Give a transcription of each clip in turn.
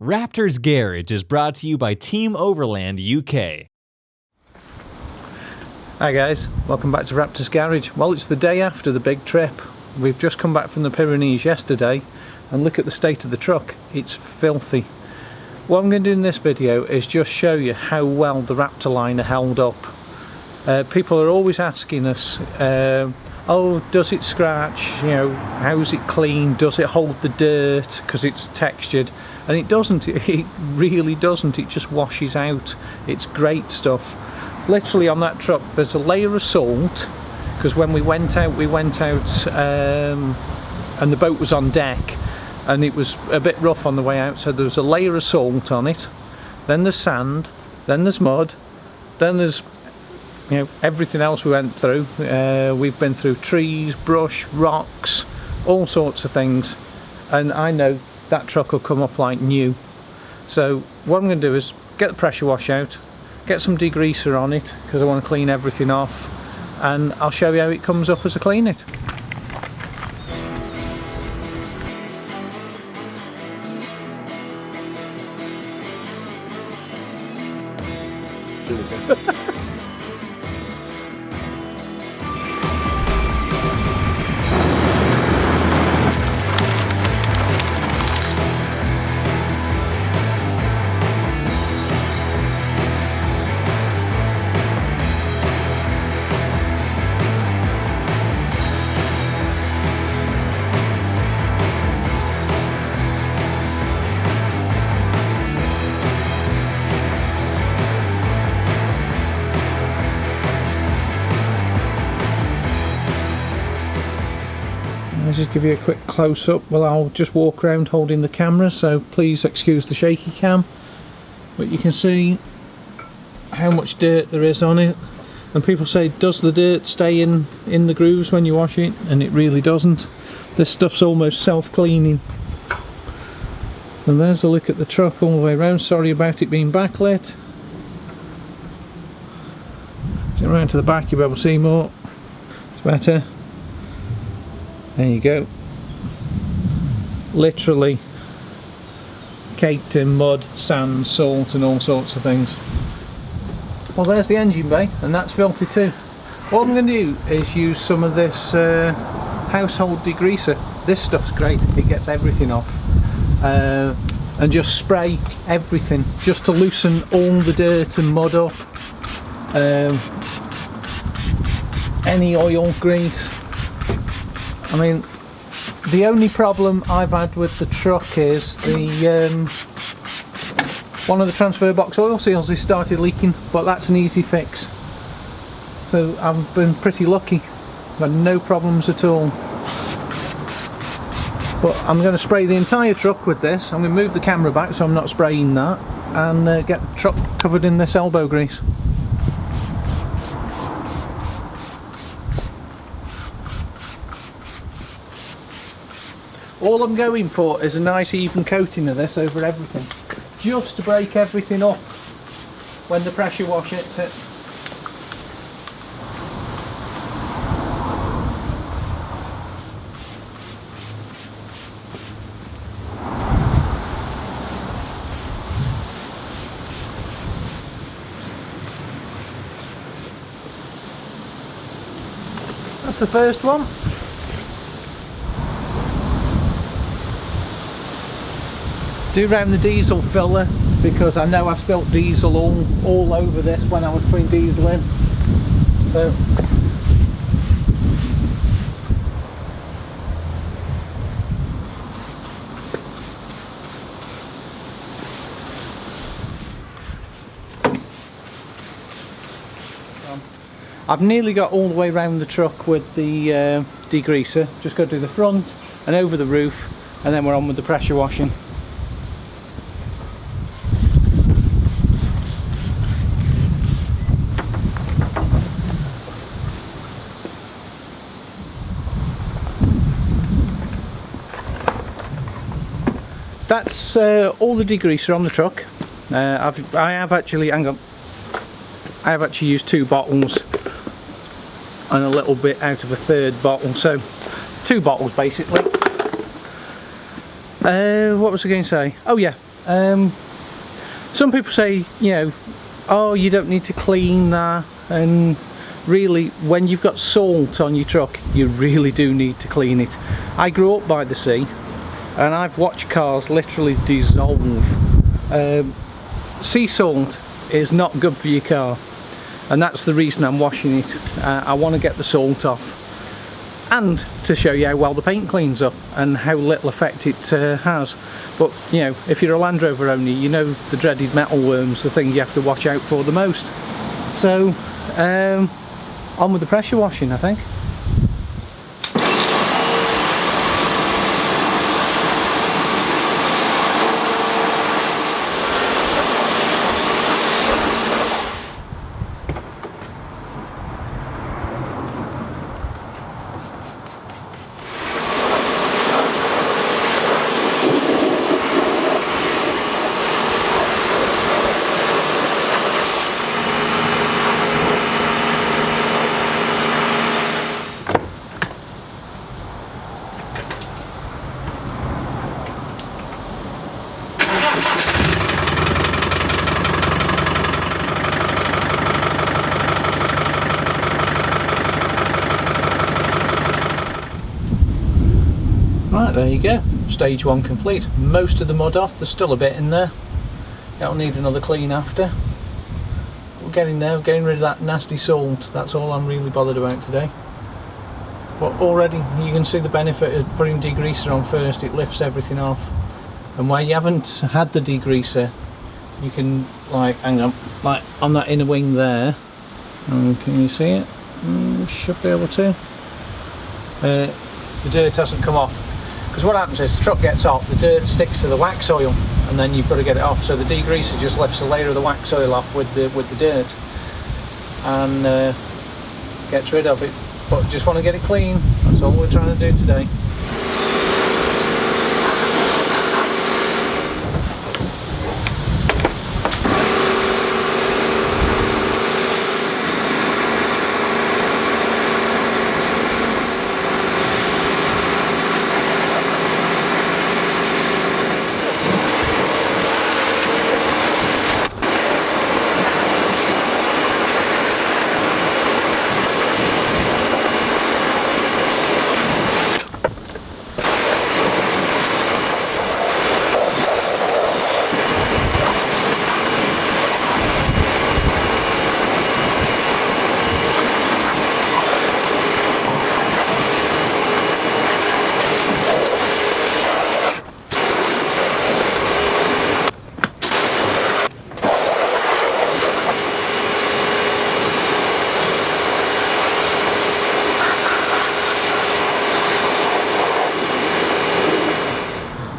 Raptor's Garage is brought to you by Team Overland UK. Hi guys, welcome back to Raptor's Garage. Well, it's the day after the big trip. We've just come back from the Pyrenees yesterday and look at the state of the truck. It's filthy. What I'm going to do in this video is just show you how well the Raptor liner held up. People are always asking us, oh, does it scratch, you know, how's it clean, does it hold the dirt because it's textured? And it doesn't, it really doesn't, it just washes out. It's great stuff. Literally on that truck there's a layer of salt, because when we went out and the boat was on deck and it was a bit rough on the way out, so there was a layer of salt on it, then there's sand, then there's mud, then there's, you know, everything else we went through. We've been through trees, brush, rocks, all sorts of things, and I know that truck will come up like new. So what I'm going to do is get the pressure wash out, get some degreaser on it because I want to clean everything off, and I'll show you how it comes up as I clean it. I'll just give you a quick close-up. Well, I'll just walk around holding the camera, so please excuse the shaky cam, but you can see how much dirt there is on it. And people say, does the dirt stay in the grooves when you wash it? And it really doesn't. This stuff's almost self-cleaning. And there's a look at the truck all the way around. Sorry about it being backlit. Get around to the back, you'll be able to see more. It's better. There you go. Literally caked in mud, sand, salt and all sorts of things. Well, there's the engine bay, and that's filthy too. What I'm going to do is use some of this household degreaser. This stuff's great, it gets everything off. And just spray everything just to loosen all the dirt and mud up. Any oil, grease. I mean, the only problem I've had with the truck is the one of the transfer box oil seals has started leaking, but that's an easy fix. So I've been pretty lucky, I've had no problems at all. But I'm going to spray the entire truck with this. I'm going to move the camera back so I'm not spraying that, and get the truck covered in this elbow grease. All I'm going for is a nice even coating of this over everything, just to break everything up when the pressure wash hits it. That's the first one. Do round the diesel filler, because I know I spilt diesel all over this when I was putting diesel in. So I've nearly got all the way around the truck with the degreaser. Just got to do the front and over the roof, and then we're on with the pressure washing. That's all the degreaser on the truck. I have actually used 2 bottles and a little bit out of a 3rd bottle, so 2 bottles basically. What was I going to say? Oh yeah, Some people say, you know, oh, you don't need to clean that, and really when you've got salt on your truck you really do need to clean it. I grew up by the sea and I've watched cars literally dissolve. Sea salt is not good for your car, and that's the reason I'm washing it. I want to get the salt off and to show you how well the paint cleans up and how little effect it has. But you know, if you're a Land Rover owner, you know the dreaded metal worms, the thing you have to watch out for the most. So on with the pressure washing, I think. Right, there you go, stage one complete. Most of the mud off, there's still a bit in there. That'll need another clean after. We're getting there, we're getting rid of that nasty salt. That's all I'm really bothered about today. But already you can see the benefit of putting degreaser on first. It lifts everything off. And where you haven't had the degreaser, you can, like, hang on, like on that inner wing there. Can you see it? Should be able to. The dirt hasn't come off. Because what happens is the truck gets hot, the dirt sticks to the wax oil, and then you've got to get it off. So the degreaser just lifts a layer of the wax oil off with the dirt and gets rid of it. But just want to get it clean. That's all we're trying to do today.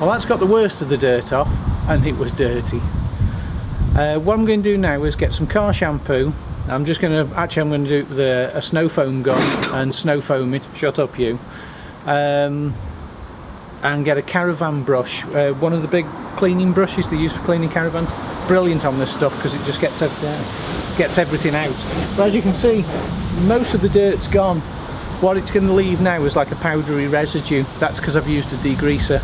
Well, that's got the worst of the dirt off, and it was dirty. What I'm going to do now is get some car shampoo. I'm just going to, actually I'm going to do it with a snow foam gun and snow foam it, shut up you, and get a caravan brush, one of the big cleaning brushes they use for cleaning caravans. Brilliant on this stuff because it just gets everything out. But as you can see, most of the dirt's gone. What it's going to leave now is like a powdery residue. That's because I've used a degreaser.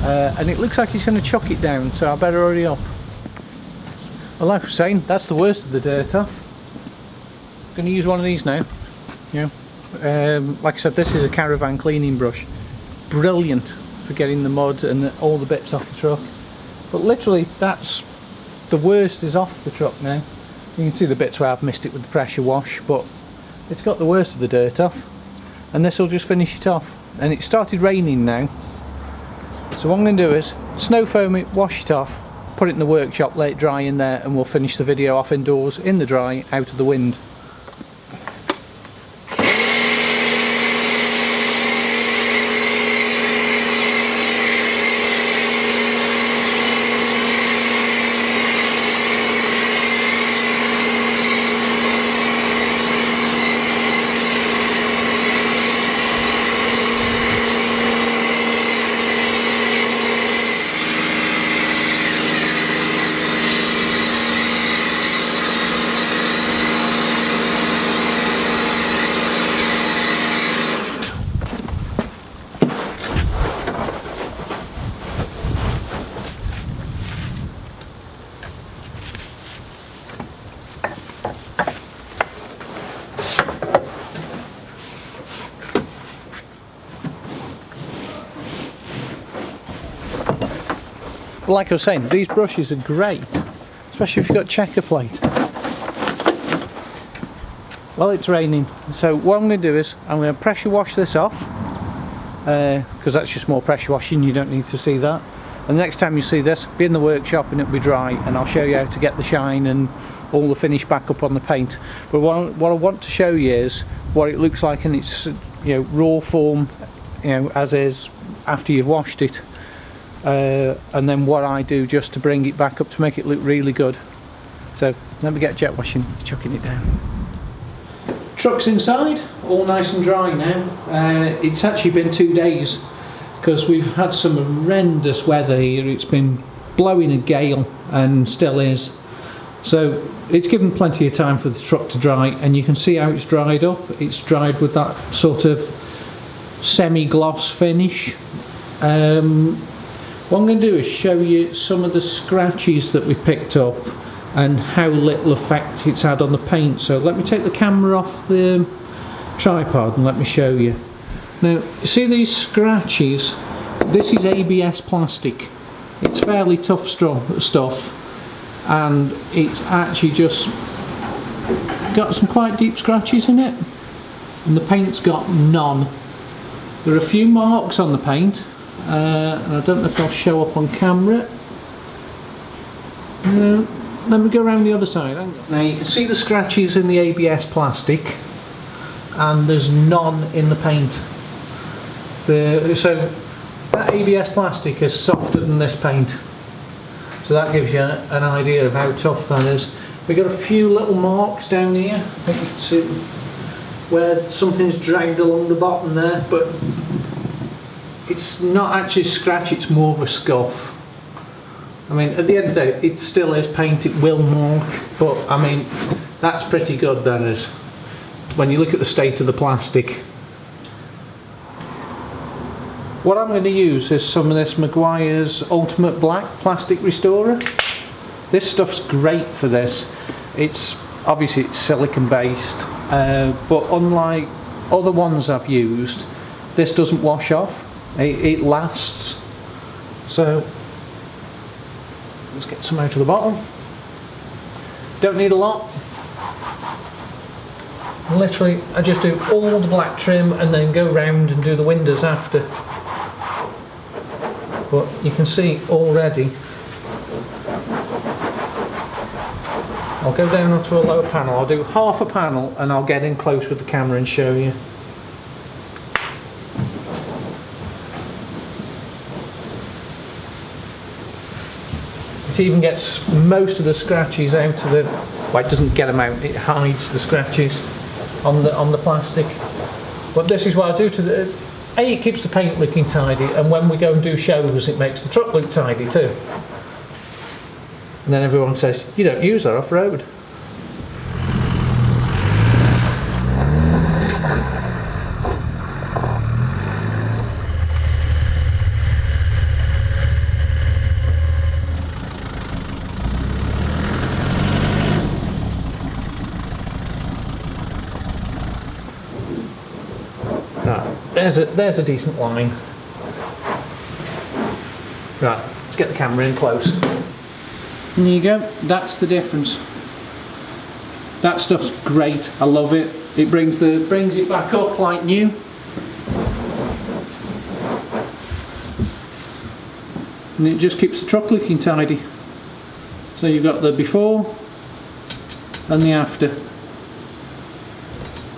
And it looks like it's going to chuck it down, so I better hurry up. Well, like I was saying, that's the worst of the dirt off. I'm going to use one of these now. Like I said, this is a caravan cleaning brush. Brilliant for getting the mud and all the bits off the truck. But literally, that's the worst is off the truck now. You can see the bits where I've missed it with the pressure wash, but it's got the worst of the dirt off. And this will just finish it off. And it started raining now. So what I'm going to do is snow foam it, wash it off, put it in the workshop, let it dry in there, and we'll finish the video off indoors, in the dry, out of the wind. But like I was saying, these brushes are great, especially if you've got checker plate. Well, it's raining, so what I'm going to do is I'm going to pressure wash this off, because that's just more pressure washing, you don't need to see that. And the next time you see this, be in the workshop and it'll be dry, and I'll show you how to get the shine and all the finish back up on the paint. But what I want to show you is what it looks like in its raw form, as is after you've washed it, and then what I do just to bring it back up to make it look really good. So let me get jet washing, chucking it down. Truck's inside, all nice and dry now. It's actually been 2 days because we've had some horrendous weather here. It's been blowing a gale and still is. So it's given plenty of time for the truck to dry, and you can see how it's dried up. It's dried with that sort of semi-gloss finish. What I'm going to do is show you some of the scratches that we picked up and how little effect it's had on the paint. So let me take the camera off the tripod and let me show you. Now, you see these scratches? This is ABS plastic. It's fairly tough stuff, and it's actually just got some quite deep scratches in it, and the paint's got none. There are a few marks on the paint, and I don't know if they'll show up on camera. Let me go around the other side. Now you can see the scratches in the ABS plastic, and there's none in the paint. So that ABS plastic is softer than this paint, so that gives you an idea of how tough that is. We've got a few little marks down here. I think you can see where something's dragged along the bottom there, but it's not actually a scratch, it's more of a scuff. I mean, at the end of the day, it still is paint, it will mark, but I mean, that's pretty good, that is, when you look at the state of the plastic. What I'm going to use is some of this Meguiar's Ultimate Black Plastic Restorer. This stuff's great for this. It's obviously it's silicone based, but unlike other ones I've used, this doesn't wash off. It lasts. So let's get some out of the bottle. Don't need a lot. Literally, I just do all the black trim and then go round and do the windows after. But you can see already, I'll go down onto a lower panel, I'll do half a panel and I'll get in close with the camera and show you. It even gets most of the scratches out of the, well, it doesn't get them out, it hides the scratches on the plastic. But this is what I do to the, A, it keeps the paint looking tidy, and when we go and do shows it makes the truck look tidy too. And then everyone says, you don't use that off-road. There's a decent line. Right, let's get the camera in close. And there you go, that's the difference. That stuff's great, I love it. It brings it back up like new. And it just keeps the truck looking tidy. So you've got the before and the after.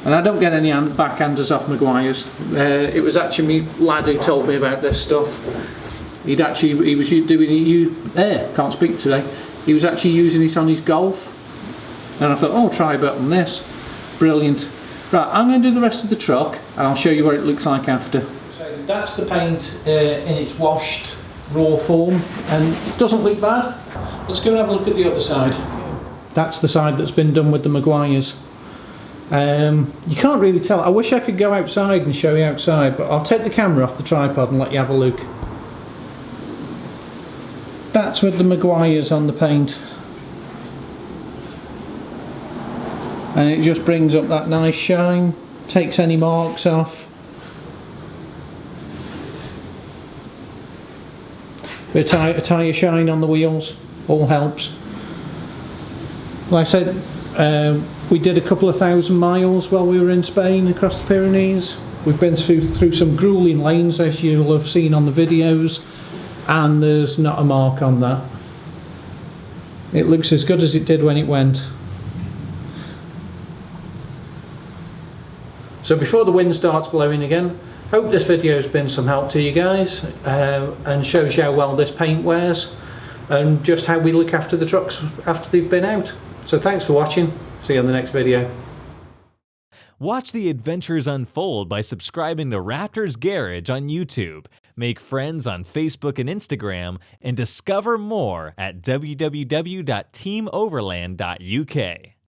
And I don't get any backhanders off Meguiar's. It was actually my lad who told me about this stuff. He was doing it, can't speak today. He was actually using it on his Golf. And I thought, oh, try a bit on this. Brilliant. Right, I'm going to do the rest of the truck and I'll show you what it looks like after. So that's the paint in its washed raw form, and it doesn't look bad. Let's go and have a look at the other side. That's the side that's been done with the Meguiar's. You can't really tell. I wish I could go outside and show you outside, but I'll take the camera off the tripod and let you have a look. That's with the Meguiar's on the paint, and it just brings up that nice shine, takes any marks off. Bit of tyre shine on the wheels, all helps. Like I said, we did a couple of thousand miles while we were in Spain across the Pyrenees. We've been through some grueling lanes, as you'll have seen on the videos, and there's not a mark on that. It looks as good as it did when it went. So before the wind starts blowing again, hope this video has been some help to you guys and shows you how well this paint wears and just how we look after the trucks after they've been out. So thanks for watching. See you on the next video. Watch the adventures unfold by subscribing to Raptor's Garage on YouTube. Make friends on Facebook and Instagram, and discover more at www.teamoverland.uk.